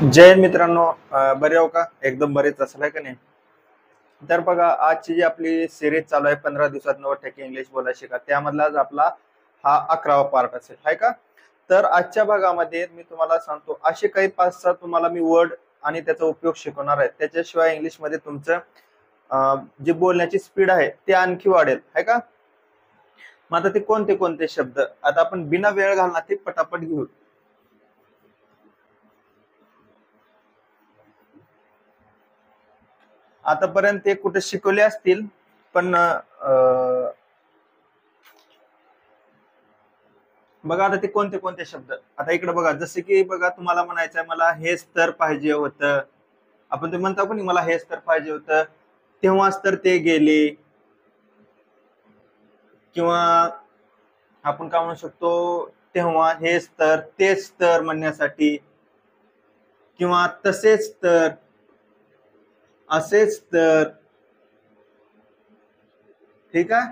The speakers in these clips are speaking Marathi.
जय हिंद मित्रांनो, बरे हो का? एकदम बरेच असेल आहे का नाही? तर बघा, आजची जी आपली सिरीज चालू आहे 15 दिवसात 90% इंग्लिश बोला शिका, त्यामधलाच आपला हा 11वा पार्ट असेल, आहे का? तर आजच्या भागामध्ये मी तुम्हाला सांगतो असे काही 5-6 तुम्हाला मी वर्ड आणि त्याचा उपयोग शिकवणार आहे. त्याच्याशिवाय इंग्लिशमध्ये तुमचं जे बोलण्याची स्पीड आहे ते आणखी वाढेल, आहे का? मग आता ते कोणते कोणते शब्द आता आपण बिना वेळ घालणार ते पटापट घेऊ. आतापर्यंत ते कुठे शिकवले असतील, पण बघा आता ते कोणते कोणते शब्द. आता इकडे बघा, जसे की बघा तुम्हाला म्हणायचंय मला हेच तर पाहिजे होतं. आपण ते म्हणता पण मला हेच तर पाहिजे होतं, तेव्हाच तर ते गेले. किंवा आपण काय म्हणू शकतो, तेव्हा हेच तर तेच तर म्हणण्यासाठी. किंवा तसेच तर, असेच तर, ठीक आहे.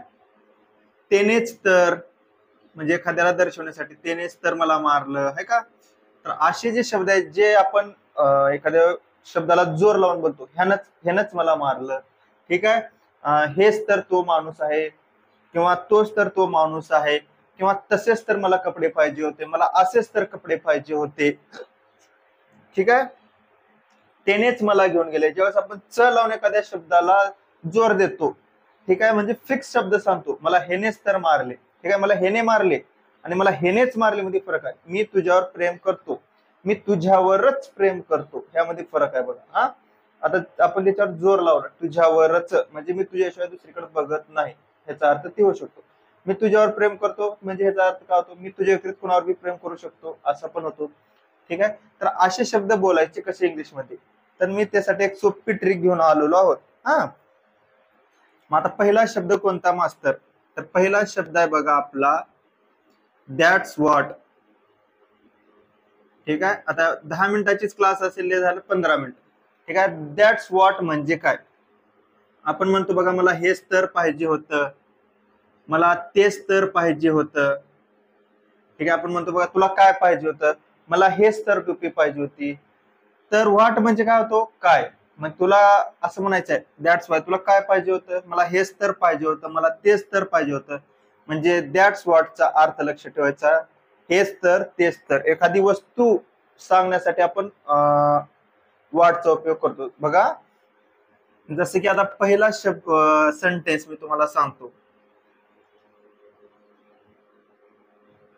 तेनेच तर म्हणजे एखाद्याला दर्शवण्यासाठी, तेनेच तर मला मारलं, आहे का? तर असे जे शब्द आहेत जे आपण एखाद्या शब्दाला जोर लावून बोलतो, ह्यानंच मला मारलं, ठीक आहे. हेच तर तो माणूस आहे, किंवा तोच तर तो माणूस आहे, किंवा तसेच तर मला कपडे पाहिजे होते, मला असेच तर कपडे पाहिजे होते, ठीक आहे. त्यानेच मला घेऊन गेले. ज्यावेळेस आपण च लावून एखाद्या शब्दाला जोर देतो, ठीक आहे, म्हणजे फिक्स शब्द सांगतो, मला हेनेच तर मारले, ठीक आहे, मला हेने मारले आणि मला हेनेच मारले मध्ये फरक आहे. मी तुझ्यावर प्रेम करतो, मी तुझ्यावरच प्रेम करतो, ह्यामध्ये फरक आहे बघा. हा, आता आपण त्याच्यावर जोर लावला, तुझ्यावरच म्हणजे मी तुझ्याशिवाय दुसरीकडे बघत नाही, ह्याचा अर्थ ते होऊ शकतो. मी तुझ्यावर प्रेम करतो म्हणजे ह्याचा अर्थ काय होतो, मी तुझ्या व्यतिरिक्त कोणावर बी प्रेम करू शकतो, असं पण होतो, ठीक आहे. तर असे शब्द बोलायचे कसे इंग्लिशमध्ये, तर मी त्यासाठी एक सोपी ट्रिक घेऊन आलेलो आहोत. हा, मग आता पहिला शब्द कोणता मास्तर? तर पहिला शब्द आहे बघा आपला दॅट्स व्हॉट, ठीक आहे. आता 10 मिनिटाचीच क्लास असेल, ते झालं 15 मिनिट, ठीक आहे. दॅट्स व्हॉट म्हणजे काय? आपण म्हणतो बघा, मला हेच तर पाहिजे होतं, मला तेच तर पाहिजे होतं, ठीक आहे. आपण म्हणतो बघा, तुला काय पाहिजे होतं, मला हेच तर टोपी पाहिजे होती. तर व्हॉट म्हणजे काय होतो, काय. मग तुला असं म्हणायचं आहे, दॅट्स वाय तुला काय पाहिजे होतं, मला हेच तर पाहिजे होतं, मला तेच तर पाहिजे होतं. म्हणजे दॅट्स व्हॉटचा अर्थ लक्ष ठेवायचा, हेच तर तेच तर. एखादी वस्तू सांगण्यासाठी आपण व्हॉटचा उपयोग करतो बघा. जसं की आता पहिला शब्द सेंटेन्स मी तुम्हाला सांगतो,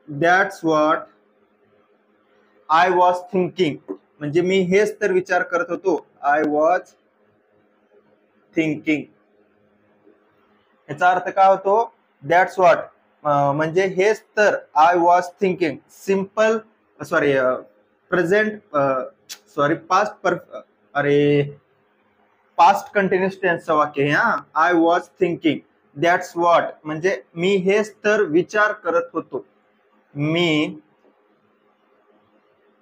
that's what I was thinking, म्हणजे मी हेच तर विचार करत होतो, आय वॉज थिंकिंग. याचा अर्थ काय होतो, दॅट्स व्हॉट म्हणजे हेच तर I was thinking. Simple, sorry, present, sorry, अरे पास्ट कंटिन्युअस टेन्सचं वाक्य आहे. हा, I was thinking that's what म्हणजे मी हेच तर विचार करत होतो. मी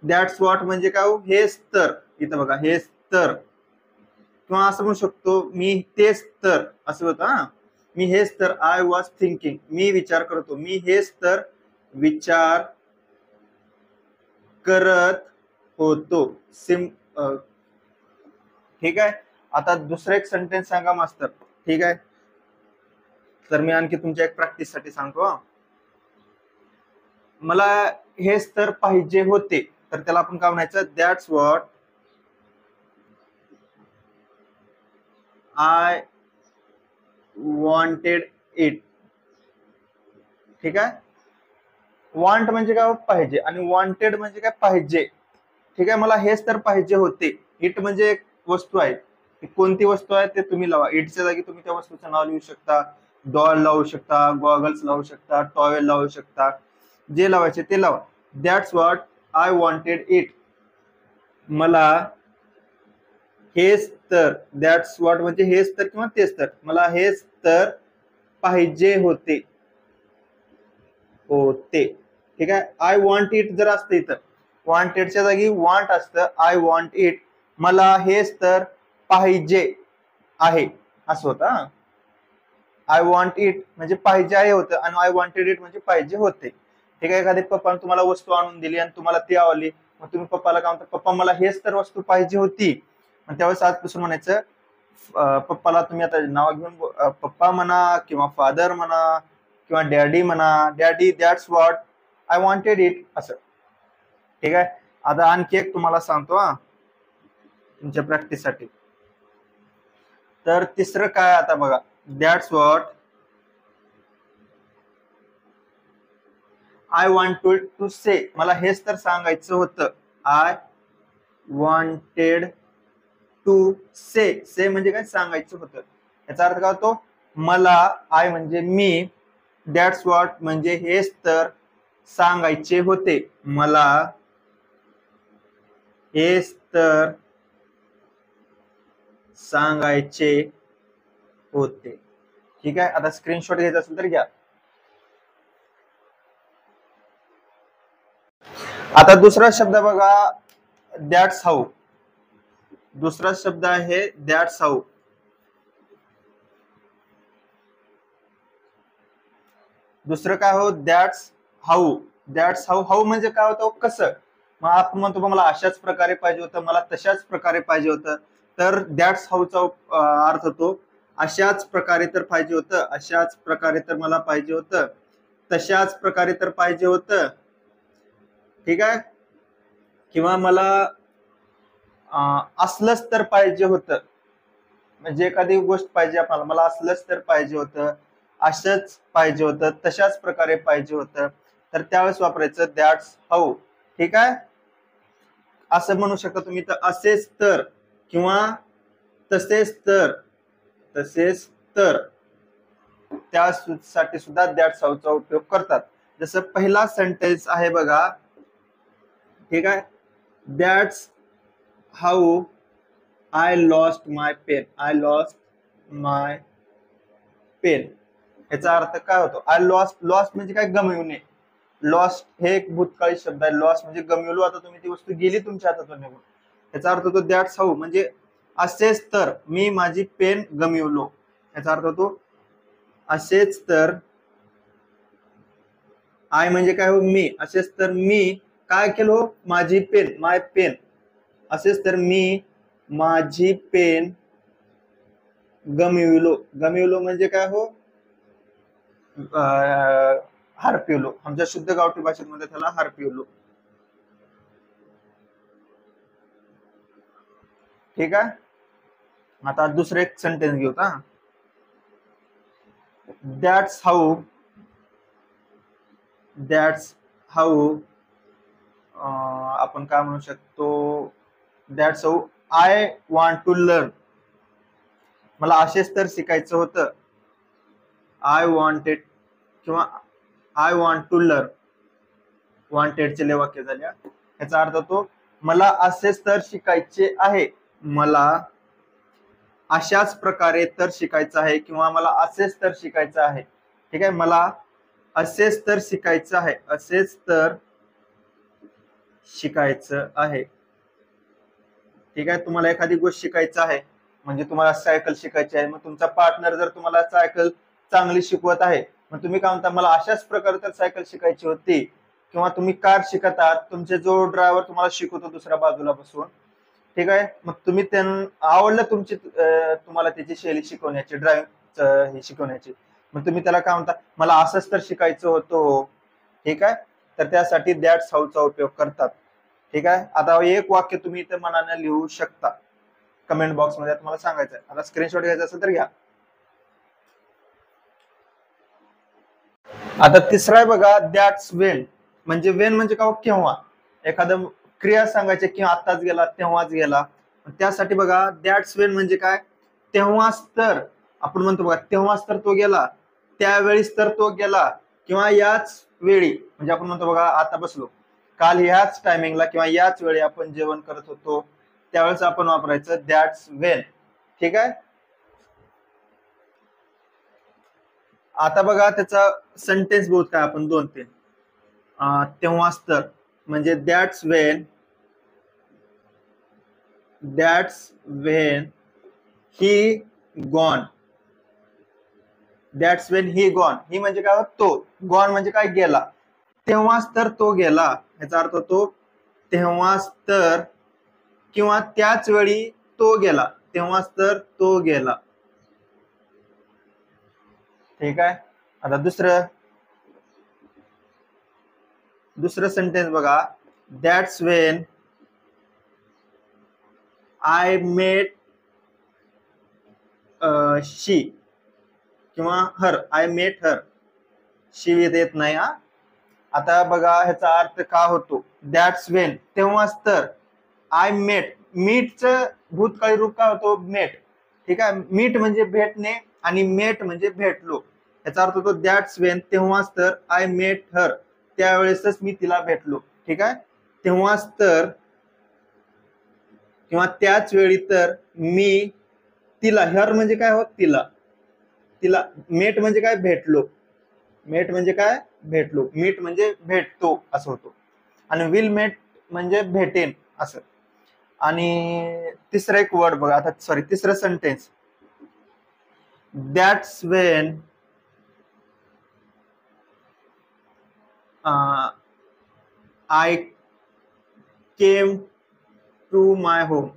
दॅट्स व्हॉट म्हणजे काय, हेच तर. इथं बघा, हेच तर, किंवा असं म्हणू शकतो, मी तेच तर, असं होतं. हा, मी हेच तर, आय वॉज थिंकिंग, मी विचार करतो, मी हेच तर विचार करत होतो. ठीक आहे. आता दुसरं एक सेंटेन्स सांगा मास्तर, ठीक आहे. तर मी आणखी तुमच्या एक प्रॅक्टिस साठी सांगतो. मला हेच तर पाहिजे होते, तर त्याला आपण काय म्हणायचं, that's what I wanted it, ठीक आहे. वॉन्ट म्हणजे काय, पाहिजे, आणि वॉन्टेड म्हणजे काय, पाहिजे, ठीक आहे. मला हेच तर पाहिजे होते. इट म्हणजे एक वस्तू आहे, कोणती वस्तू आहे ते तुम्ही लावा. इटच्या जागी तुम्ही त्या वस्तूचं नाव लिहू शकता, डॉल लावू शकता, गॉगल्स लावू शकता, टॉवेल लावू शकता, जे लावायचे ते लावा. That's what I wanted it, मला हेच तर, दॅट्स व्हॉट म्हणजे हेच तर किंवा तेच तर, मला हेच तर पाहिजे होते, होते, ठीक आहे. आय वॉन्ट इट जर असतं इथं, वॉन्टेडच्या जागी वॉन्ट असतं, आय वॉन्ट इट, मला हेच तर पाहिजे आहे, असं होतं. आय वॉन्ट इट म्हणजे पाहिजे आहे होतं, आणि आय वॉन्टेड इट म्हणजे पाहिजे होते, ठीक आहे. एखाद्या पप्पाने तुम्हाला वस्तू आणून दिली आणि तुम्हाला ती आवडली, मग तुम्ही पप्पाला काय म्हणता, पप्पा मला हेच तर वस्तू पाहिजे होती. मग त्यावेळेस आजपासून म्हणायचं पप्पाला तुम्ही आता नाव घेऊन पप्पा म्हणा किंवा फादर म्हणा किंवा डॅडी म्हणा, daddy that's what I wanted it, असं. ठीक आहे. आता आणखी एक तुम्हाला सांगतो हा तुमच्या प्रॅक्टिससाठी. तर तिसरं काय आता बघा, that's what I wanted to say, मला हेच तर सांगायचं होतं. I wanted to say, say म्हणजे काय, सांगायचं होतं. याचा अर्थ काय होतो, मला, आय म्हणजे मी, दॅट्स व्हॉट म्हणजे हेच तर सांगायचे होते, मला हेच तर सांगायचे होते. ठीक आहे. आता स्क्रीनशॉट घ्यायचा असेल तर घ्या. आता दुसरा शब्द बघा, दॅट्स हाऊ. दुसरा शब्द आहे दॅट्स हाऊ. दुसरं काय हो, that's how. That's how, how म्हणजे काय होतं, कसं. मग आपण म्हणतो मला अशाच प्रकारे पाहिजे होतं, मला तशाच प्रकारे पाहिजे होतं. तर दॅट्स हाऊचा अर्थ होतो अशाच प्रकारे तर पाहिजे होतं, अशाच प्रकारे तर मला पाहिजे होतं, तशाच प्रकारे तर पाहिजे होतं. ठीक आहे. किंवा मला असलंच तर पाहिजे होतं, म्हणजे एखादी गोष्ट पाहिजे आपल्याला, मला असलंच तर पाहिजे होतं, असंच पाहिजे होतं, तशाच प्रकारे पाहिजे होतं. तर त्यावेळेस वापरायचं दॅट्स हाऊ. ठीक आहे. असं म्हणू शकता तुम्ही, तर असेच तर किंवा तसेच तर, तसेच तर, त्यासाठी सुद्धा दॅट्स हाऊचा उपयोग करतात. जसं पहिला सेंटेन्स आहे बघा. ठीक आहे. That's how I lost my pen, I lost my pen. याचा अर्थ काय होतो, आय लॉस्ट, लॉस्ट म्हणजे काय, गमावणे. लॉस्ट हे एक भूतकाळी शब्द आहे. लॉस्ट म्हणजे गमावलो, आता तुम्ही ती वस्तू गेली तुमच्या हातातून निघून. याचा अर्थ होतो दॅट्स हाऊ म्हणजे असेच तर मी माझी पेन गमावलो. याचा अर्थ होतो असेच तर, आय म्हणजे काय हो, मी, असेच तर मी काय केलो, माझी पेन, माय पेन, असेच तर मी माझी पेन गमावलो. गमावलो म्हणजे काय हो, हरपिवलो. आमच्या शुद्ध गावठी भाषेमध्ये त्याला हरपिवलो. ठीक आहे. आता दुसरं एक सेंटेन्स घेऊ का, दॅट्स हाऊ, दॅट्स हाऊ आपण काय म्हणू शकतो, that's how I want to learn, मला असेच तर शिकायचं होतं. आय वॉन्टेड किंवा आय वॉन्ट टू लर्न, वॉन्टेडचे लय वाक्य झाल्या. याचा अर्थ होतो मला असेच तर शिकायचे आहे, मला अशाच प्रकारे तर शिकायचं आहे किंवा मला असेच तर शिकायचं आहे. ठीक आहे. मला असेच तर शिकायचं आहे, असेच तर शिकायचं आहे. ठीक आहे. तुम्हाला एखादी गोष्ट शिकायचं आहे, म्हणजे तुम्हाला सायकल शिकायची आहे, मग तुमचा पार्टनर जर तुम्हाला सायकल चांगली शिकवत आहे, मग तुम्ही काय म्हणता, मला अशाच प्रकारे तर सायकल शिकायची होती. किंवा तुम्ही कार शिकत आहात, तुमचे जो ड्रायव्हर तुम्हाला शिकवतो दुसऱ्या बाजूला बसून, ठीक आहे, मग तुम्ही त्यांना आवडलं तुमची तुम्हाला त्याची शैली शिकवण्याची, ड्रायव्हिंग हे शिकवण्याची, मग तुम्ही त्याला काय म्हणता, मला असंच तर शिकायचं होतं. ठीक आहे. तर त्यासाठी दॅट्स हाऊचा उपयोग करतात. ठीक आहे. आता एक वाक्य तुम्ही इथे मनाने लिहू शकता, कमेंट बॉक्स मध्ये तुम्हाला सांगायचं आहे. आता स्क्रीनशॉट घ्यायचा असेल तर घ्या. आता तिसरा आहे बघा, दॅट्स वेन. म्हणजे वेन म्हणजे काय, केव्हा, एखादं क्रिया सांगायची किंवा आत्ताच गेला, तेव्हाच गेला. त्यासाठी बघा दॅट्स वेन म्हणजे काय, तेव्हाच तर, आपण म्हणतो बघा तेव्हाच तर तो गेला, त्यावेळीच तर तो गेला, किंवा याच वेळी, म्हणजे आपण म्हणतो बघा आता बसलो, काल ह्याच टायमिंगला किंवा याच वेळी आपण जेवण करत होतो, त्यावेळेस आपण वापरायचं दॅट्स वेन. ठीक आहे. आता बघा त्याचा सेंटेन्स बहुत काय, आपण 2-3 तेव्हाच तर म्हणजे that's when, that's when he gone, that's when he gone, he म्हणजे काय, तो, गॉन म्हणजे काय, गेला, तेव्हाच तर तो गेला. याचा अर्थ होतो तेव्हाच तर, किंवा त्याच वेळी तो गेला, तेव्हाच तर तो गेला. ठीक आहे. आता दुसरं सेंटेन्स बघा. दॅट्स वेन आय मेट शी, किंवा हर, आय मेट हर. शी येत नाही हा. आता बघा ह्याचा अर्थ का होतो. दॅट्स वेन तेव्हाच तर, आय मेट, मीटचं भूतकाळी रूप काय होतो, मेट. ठीक आहे. मीट म्हणजे भेटणे आणि मेट म्हणजे भेटलो. याचा अर्थ होतो दॅट्स वेन तेव्हाच तर, आय मेट हर, त्यावेळेसच मी तिला भेटलो. ठीक आहे. तेव्हाच तर किंवा त्याच वेळी तर मी तिला, हर म्हणजे काय होत, तिला. तिला मेट म्हणजे काय, भेटलो. मेट म्हणजे काय, भेटलो. मीट म्हणजे भेटतो असं होतो. आणि विल मेट म्हणजे भेटेन असं. आणि तिसरा एक वर्ड बघा आता, सॉरी तिसरं sentence. That's when I came to my home.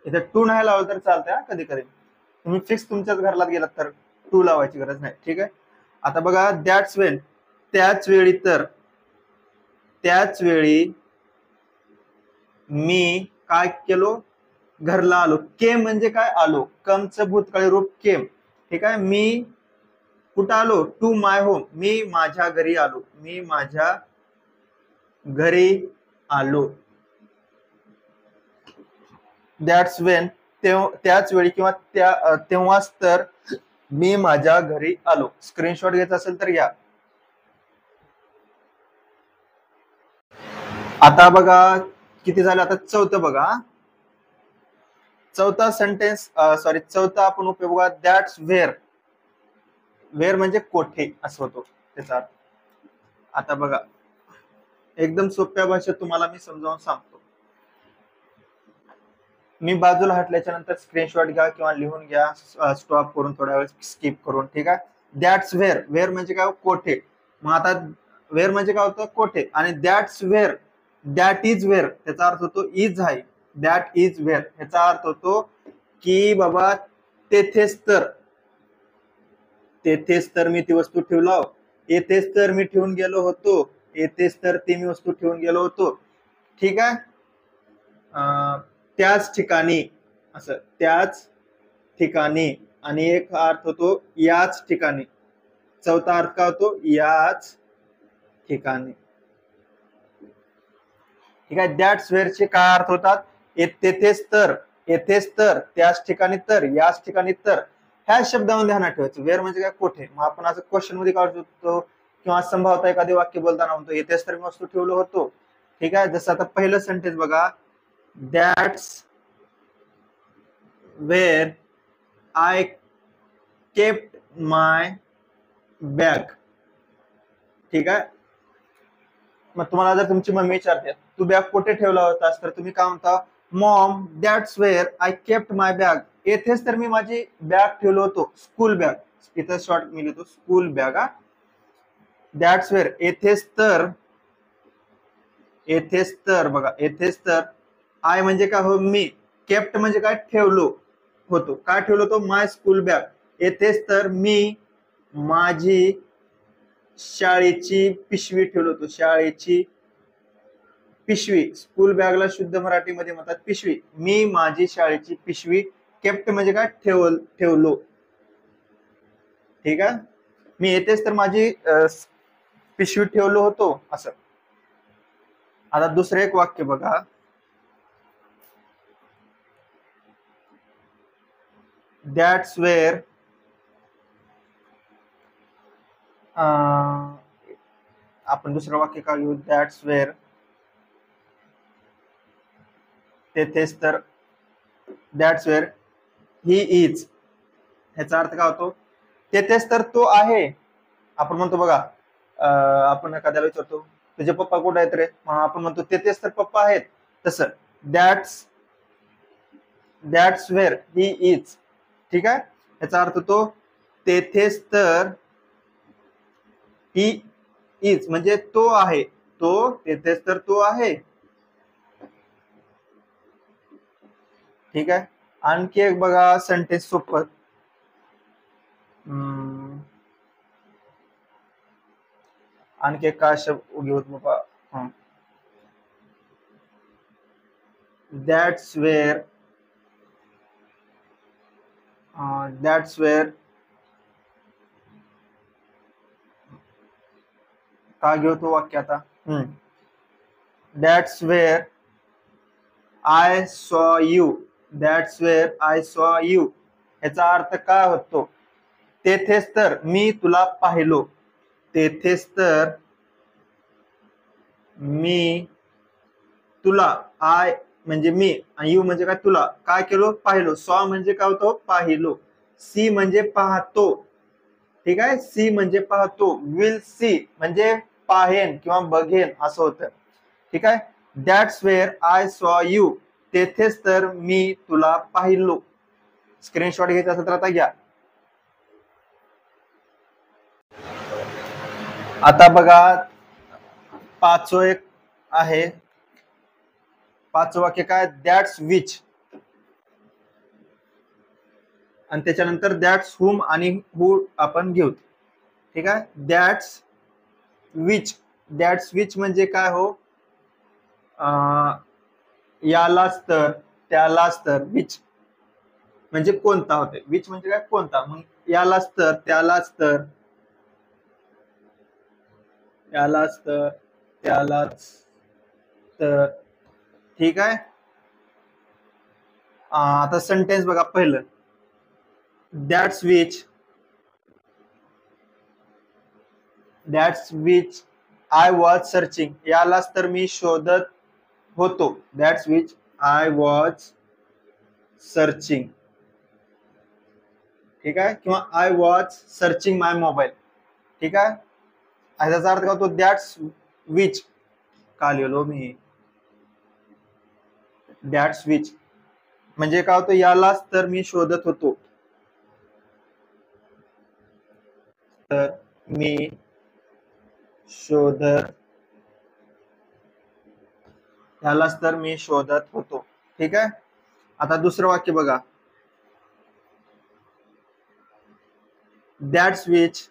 इथे टू नाही लावलं तर चालतंय. कधी कधी तुम्ही फिक्स तुमच्याच घरात गेलात तर टू लावायची गरज नाही. ठीक आहे. आता बघा दॅट्स वेन त्याच वेळी तर, त्याच वेळी मी काय केलो, घरला आलो. केम म्हणजे काय, आलो. कमचं भूतकाळी रूप केम. ठीक आहे. मी कुठं आलो, टू माय होम, मी माझ्या घरी आलो. मी माझ्या घरी आलो. दॅट्स वेन त्याच वेळी किंवा तेव्हाच तर मी माझ्या घरी आलो. स्क्रीनशॉट घ्यायचा असेल तर घ्या. आता बघा किती झालं. आता चौथं बघा. चौथा सेंटेन्स, सॉरी चौथा आपण उपयोग बघा. That's where. वेअर म्हणजे कोठे असं होतो त्याचा अर्थ. आता बघा एकदम सोप्या भाषेत तुम्हाला मी समजावून सांगतो. मी बाजूला हटल्याच्या नंतर स्क्रीनशॉट घ्या किंवा लिहून घ्या, स्टॉप करून थोड्या वेळ स्किप करून. ठीक आहे. दॅट्स वेअर, वेअर म्हणजे काय, कोठे. मग आता वेअर म्हणजे काय होतं, कोठे. आणि that's where, that is where त्याचा अर्थ होतो इज आहे. दॅट इज वेअर ह्याचा अर्थ होतो की बाबा तेथेच तर, तेथेच तर मी ती वस्तू ठेवला, येथेच तर मी ठेवून गेलो होतो, येथेच तर ती मी वस्तू ठेवून गेलो होतो. ठीक आहे. त्याच ठिकाणी असं, त्याच ठिकाणी. आणि एक अर्थ होतो याच ठिकाणी. चौथा अर्थ काय होतो, याच ठिकाणी. ठीक आहे. दॅट्स वेअरचे काय अर्थ होतात, तेथेच तर, येथेच तर, त्याच ठिकाणी तर, याच ठिकाणी तर. ह्या शब्दामध्ये ध्यानात ठेवायचं. वेअर म्हणजे काय, कोठे. मग आपण असं क्वेश्चन मध्ये काढू शकतो किंवा संभावता एखादी वाक्य बोलताना म्हणतो येथेच तर मी वस्तू ठेवलो होतो. ठीक आहे. जसं आता पहिलं सेंटेन्स बघा. That's where I kept my bag. ठीक आहे. मग तुम्हाला जर तुमची मम्मी विचारते तू बॅग कुठे ठेवला होतास, तर तुम्ही काय म्हणता, Maugham that's where I kept my bag. येथेच तर मी माझी बॅग ठेवलो होतो, स्कूल बॅग. इथं शॉर्ट मी लिहितो स्कूल बॅग. दॅट्स वेअर येथेच तर, येथेच तर बघा, येथेच तर आय म्हणजे काय हो, मी. केप्ट म्हणजे काय, ठेवलो होतो. काय ठेवलो होतो, माय स्कूल बॅग. येथेच तर मी माझी शाळेची पिशवी ठेवलो होतो. शाळेची पिशवी. स्कूल बॅगला शुद्ध मराठीमध्ये म्हणतात पिशवी. मी माझी शाळेची पिशवी केप्ट म्हणजे काय, ठेवलो. ठीक आहे. मी येथेच तर माझी पिशवी ठेवलो होतो असं. आता दुसरं एक वाक्य बघा. दॅट्स वेअर आपण दुसरं वाक्य का घेऊ. दॅट्स वेअर तेथेच तर, दॅट्स वेअर ही इज. ह्याचा अर्थ काय होतो, तेथेच तर तो आहे. आपण म्हणतो बघा, आपण एखाद्याला विचारतो तुझे पप्पा कुठे आहेत रे, आपण म्हणतो तेथेच तर पप्पा आहेत. तसं दॅट्स वेअर ही इज. ठीक आहे. याचा अर्थ तो तेथेच तर, ही इज म्हणजे तो आहे, होतो तेथेच तर तो आहे. ठीक आहे. आणखी एक बघा सेंटेन्स सोबत. आणखी एक काय शब्द घेऊत बाबा. दॅट्स वेअर का घेऊ तो वाक्य आता. That's where I saw you. That's where I saw you याचा अर्थ काय होतो. तेथेच तर मी तुला पाहिलो. तेथेच तर मी तुला. आय म्हणजे मी आणि यू म्हणजे काय तुला काय केलो पाहिलो. सॉ म्हणजे काय होतो पाहिलो. सी म्हणजे पाहतो. ठीक आहे. सी म्हणजे पाहतो. विल सी म्हणजे पाहेन किंवा बघेन असं होतं. ठीक आहे. That's where I saw you. तेथेच तर मी तुला पाहिलो. स्क्रीनशॉट घ्यायचा असेल तर आता घ्या. आता बघा पाचवं एक आहे. पाचवं वाक्य काय दॅट्स विच आणि त्याच्यानंतर दॅट्स हुम आणि हू आपण घेऊ. ठीक आहे. That's which. दॅट्स विच म्हणजे काय हो यालाच तर त्यालाच तर. विच म्हणजे कोणता होते. विच म्हणजे काय कोणता. मग यालाच तर त्यालाच तर यालाच तर त्यालाच तर. ठीक आहे. आता सेंटेन्स बघा पहिलं. That's which I was searching. यालाच तर मी शोधत होतो. That's which I was searching. ठीक आहे. किंवा I was searching my mobile. ठीक आहे. याचा अर्थ काय होतो दॅट्स विच. का लिहिलो मी दॅट्स विच म्हणजे काय होतं यालाच तर मी शोधत होतो. तर मी शोधत यालाच तर मी शोधत होतो. ठीक आहे. आता दुसरं वाक्य बघा. दॅट्स विच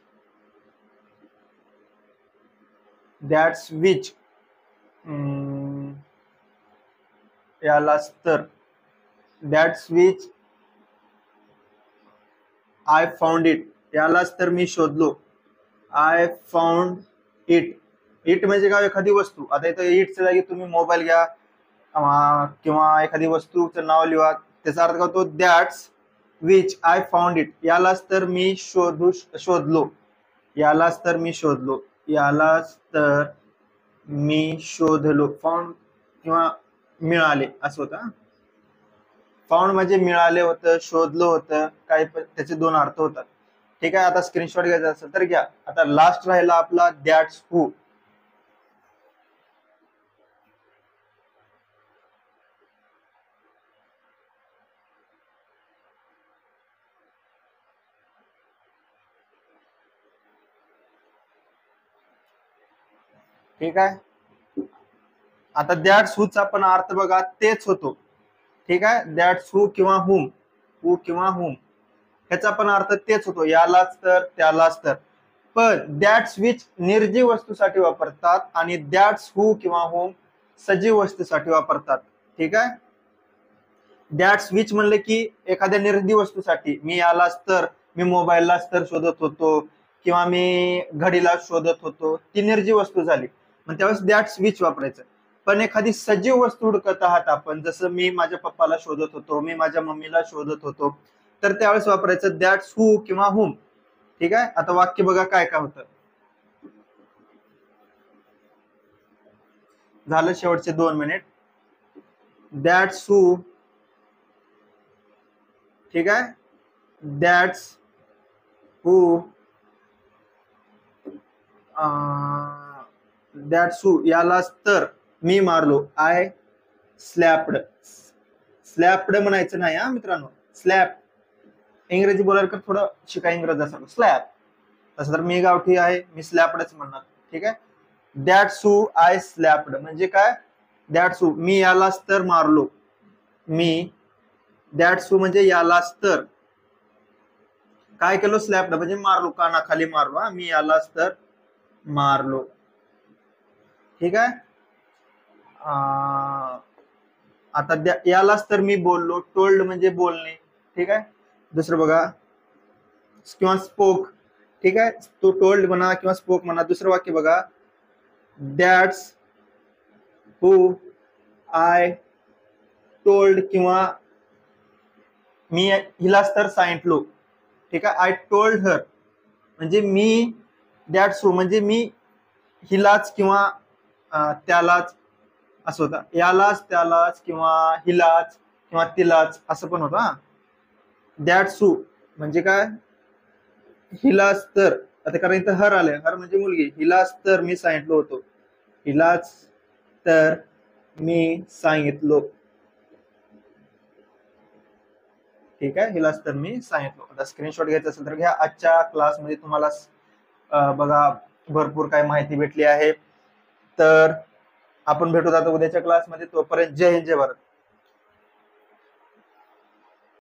यालाच तर. That's which I found it. यालाच तर मी शोधलो. I found it. इट म्हणजे काय एखादी वस्तू. आता इथं इटच्या जागी तुम्ही मोबाईल घ्या किंवा एखादी वस्तूचं नाव लिहा. त्याचा अर्थ काय होतो that's which I found it. यालाच तर मी शोधलो. यालाच तर मी शोधलो. यालाच तर मी शोधलो. फाउंड किंवा मिळाले असं होतं. फाउंड म्हणजे मिळाले होतं शोधलं होतं काही त्याचे दोन अर्थ होतात. ठीक आहे. आता स्क्रीनशॉट घ्यायचा असेल तर घ्या. आता लास्ट राहिला आपला दॅट्स हू. ठीक आहे. आता दॅट्स हूचा पण अर्थ बघा तेच होतो. ठीक आहे. दॅट्स हू किंवा हुम. हू किंवा हुम ह्याचा पण अर्थ तेच होतो यालाच तर त्यालाच तर. पण दॅट्स विच निर्जीव वस्तूसाठी वापरतात आणि दॅट्स हू किंवा हुम सजीव वस्तूसाठी वापरतात. ठीक आहे. दॅट्स विच म्हणले की एखाद्या निर्जीव वस्तूसाठी मी यालाच तर मी मोबाईललाच तर शोधत होतो किंवा मी घडीला शोधत होतो ती निर्जीव वस्तू झाली. मग त्यावेळेस दॅट्स विच वापरायचं. पण एखादी सजीव वस्तू हुडकत आहात आपण जसं मी माझ्या पप्पाला शोधत होतो मी माझ्या मम्मीला शोधत होतो तर त्यावेळेस वापरायचं दॅट्स हू किंवा हुम. ठीक आहे. आता वाक्य बघा काय काय होतं. झालं शेवटचे 2 मिनिट. दॅट्स हू. ठीक आहे. दॅट्स हू दॅट्स हू यालाच तर मी मारलो. आय स्लॅप्ड. स्लॅप्ड म्हणायचं नाही हा मित्रांनो. स्लॅप इंग्रजी बोलायला थोडं शिका इंग्रजी असं स्लॅप. तसं तर मी गावठी आहे मी स्लॅपडच म्हणणार. ठीक आहे. दॅट्स हू आय स्लॅप्ड म्हणजे काय, दॅट्स हू मी यालाच तर मारलो, मी दॅट्स हू म्हणजे यालाच तर काय केलो, स्लॅप्ड म्हणजे मारलो, कानाखाली मारलो, मी यालाच तर मारलो. ठीक आहे. आता यालाच तर मी बोललो, टोल्ड म्हणजे बोलणे. ठीक आहे. दुसरं बघा, किंवा स्पोक. ठीक आहे, तो टोल्ड म्हणा किंवा स्पोक म्हणा. दुसरं वाक्य बघा, दॅट्स हू आय टोल्ड किंवा मी हिलाच तर सांगितलो. ठीक आहे, आय टोल्ड हर म्हणजे मी, दॅट्स हू म्हणजे मी हिलाच किंवा त्यालाच असं होतं, यालाच त्यालाच किंवा हिलाच किंवा तिलाच असं पण होतं. दॅट्स हू म्हणजे काय, हिलाच तर, आता कारण इथं हर आलंय, हर म्हणजे मुलगी, हिलाच तर मी सांगितलं होतो, हिलाच तर मी सांगितलो. ठीक आहे, हिलाच तर मी सांगितलो. आता स्क्रीनशॉट घ्यायचा असेल तर घ्या. आजच्या क्लासमध्ये तुम्हाला बघा भरपूर काय माहिती भेटली आहे. तर आपण भेटू आता उद्याच्या क्लासमध्ये. तोपर्यंत जय हिंद, जय भारत.